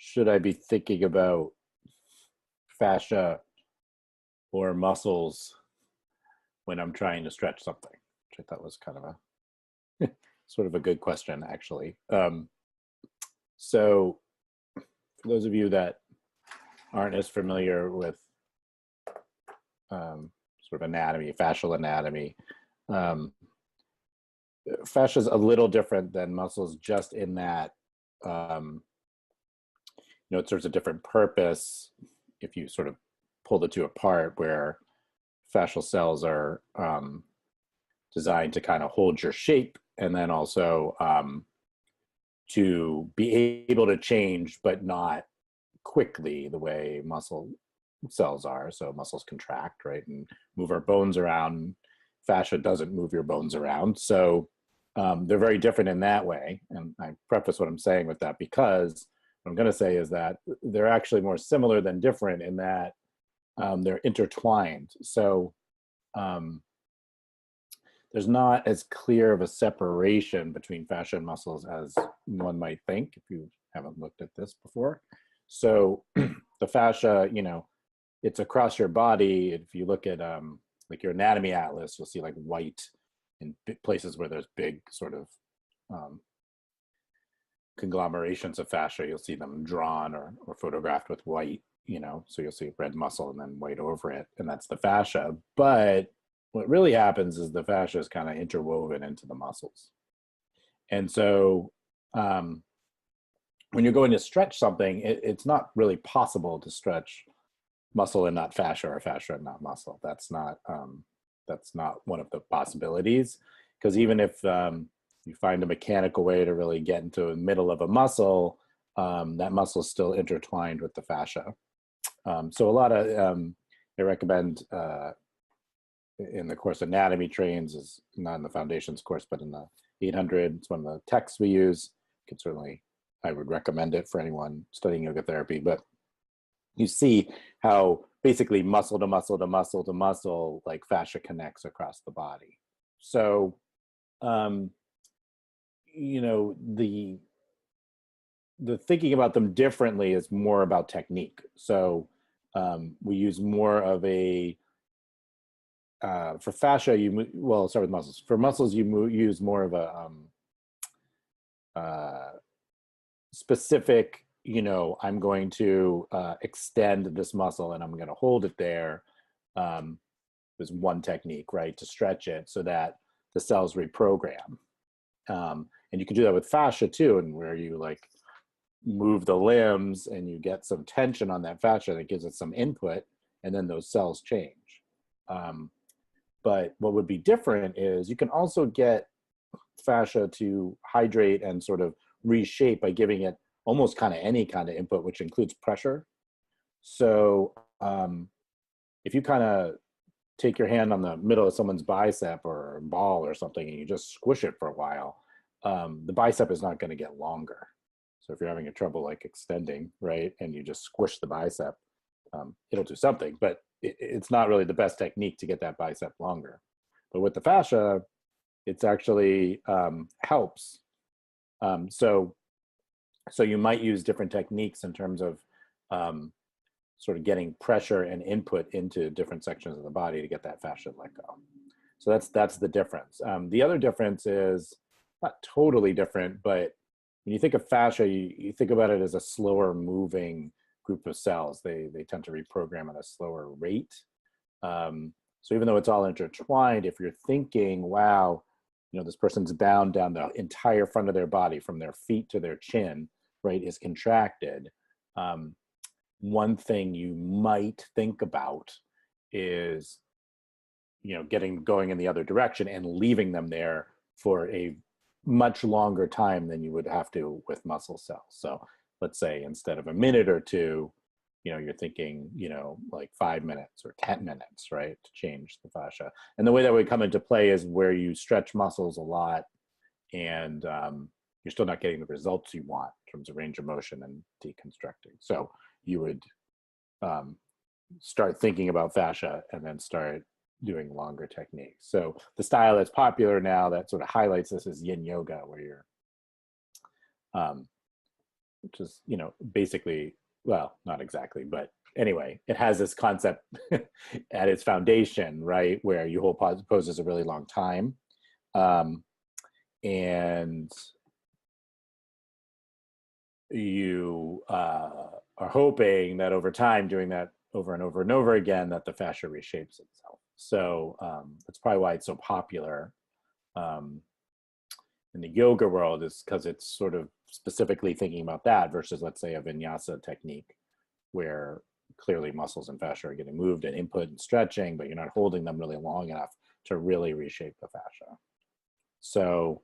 should I be thinking about fascia or muscles when I'm trying to stretch something? Which I thought was kind of a sort of a good question, actually. So for those of you that aren't as familiar with sort of anatomy, fascial anatomy, fascia is a little different than muscles just in that it serves a different purpose if you sort of pull the two apart, where fascial cells are designed to kind of hold your shape, and then also to be able to change, but not quickly the way muscle cells are. So muscles contract, right, and move our bones around. Fascia doesn't move your bones around. So they're very different in that way. And I preface what I'm saying with that because what I'm going to say is that they're actually more similar than different in that they're intertwined. So there's not as clear of a separation between fascia and muscles as one might think if you haven't looked at this before. So the fascia, it's across your body. If you look at like your anatomy atlas, you'll see like white in places where there's big sort of conglomerations of fascia. You'll see them drawn or photographed with white, so you'll see red muscle and then white over it, and that's the fascia. But what really happens is the fascia is kind of interwoven into the muscles. And so when you're going to stretch something, it's not really possible to stretch muscle and not fascia, or fascia and not muscle. That's not one of the possibilities, because even if you find a mechanical way to really get into the middle of a muscle, that muscle is still intertwined with the fascia. So a lot of, I recommend in the course Anatomy Trains, is not in the foundations course, but in the 800, it's one of the texts we use. I would recommend it for anyone studying yoga therapy. But you see how basically muscle to muscle to muscle to muscle, like fascia connects across the body. So, the thinking about them differently is more about technique. So we use more of a, for fascia, I'll start with muscles. For muscles, you use more of a specific, I'm going to extend this muscle and I'm going to hold it there. There's one technique, right, to stretch it so that the cells reprogram. And you can do that with fascia too, and where you like move the limbs and you get some tension on that fascia that gives it some input, and then those cells change. But what would be different is you can also get fascia to hydrate and sort of reshape by giving it almost kind of any kind of input, which includes pressure. So if you kind of take your hand on the middle of someone's bicep or ball or something and you just squish it for a while, the bicep is not going to get longer. So if you're having a trouble like extending, right, and you just squish the bicep, it'll do something, but it's not really the best technique to get that bicep longer. But with the fascia, it's actually helps. So you might use different techniques in terms of sort of getting pressure and input into different sections of the body to get that fascia to let go. So that's the difference. The other difference is not totally different, but when you think of fascia, you think about it as a slower moving group of cells. They tend to reprogram at a slower rate. So even though it's all intertwined, if you're thinking, wow, this person's bound down the entire front of their body from their feet to their chin, right, is contracted. One thing you might think about is, going in the other direction and leaving them there for a much longer time than you would have to with muscle cells. So let's say instead of a minute or two, you're thinking, like 5 minutes or 10 minutes, right, to change the fascia. And the way that would come into play is where you stretch muscles a lot and you're still not getting the results you want in terms of range of motion and deconstructing. So you would start thinking about fascia and then start doing longer techniques. So the style that's popular now that sort of highlights this is yin yoga, where you're which is, you know, basically, well, not exactly, but anyway, it has this concept at its foundation, right, where you hold poses a really long time. And you are hoping that over time, doing that over and over and over again, that the fascia reshapes itself. So that's probably why it's so popular in the yoga world, is because it's sort of specifically thinking about that versus, let's say, a vinyasa technique where clearly muscles and fascia are getting moved and input and stretching, but you're not holding them really long enough to really reshape the fascia. So,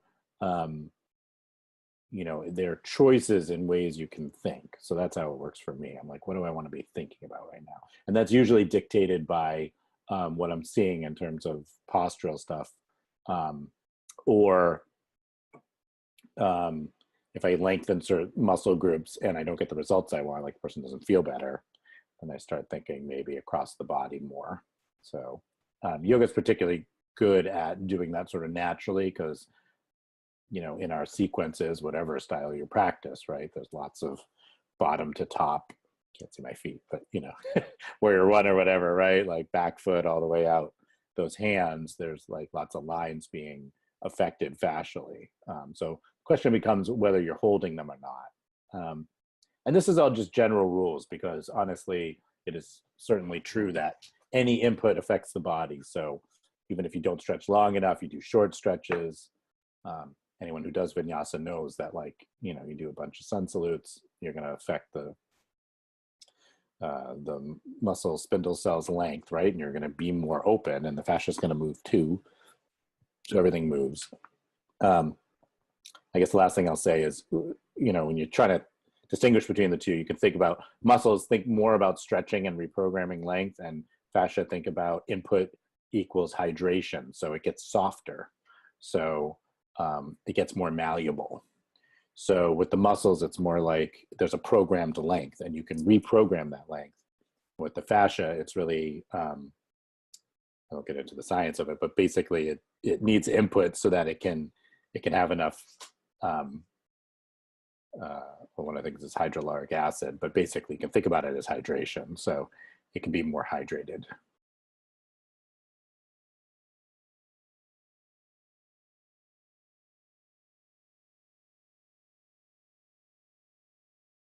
you know, there are choices in ways you can think. So that's how it works for me. I'm like, what do I want to be thinking about right now? And that's usually dictated by what I'm seeing in terms of postural stuff, or if I lengthen certain muscle groups and I don't get the results I want, like the person doesn't feel better, then I start thinking maybe across the body more. So yoga is particularly good at doing that sort of naturally, because, you know, in our sequences, whatever style you practice, right, there's lots of bottom to top, can't see my feet, but, you know, warrior one or whatever, right, like back foot all the way out, those hands, there's like lots of lines being affected fascially. So the question becomes whether you're holding them or not. And this is all just general rules, because honestly, it is certainly true that any input affects the body. So even if you don't stretch long enough, you do short stretches. Anyone who does vinyasa knows that, like, you know, you do a bunch of sun salutes, you're going to affect the muscle spindle cell's length, right? And you're going to be more open, and the fascia is going to move too. So everything moves. I guess the last thing I'll say is, you know, when you're trying to distinguish between the two, you can think about muscles, think more about stretching and reprogramming length, and fascia, think about input equals hydration. So it gets softer. So it gets more malleable. So with the muscles, it's more like there's a programmed length and you can reprogram that length. With the fascia, it's really, I won't get into the science of it, but basically it needs input so that it can have enough, well, one of the things is hydroluric acid, but basically you can think about it as hydration. So it can be more hydrated.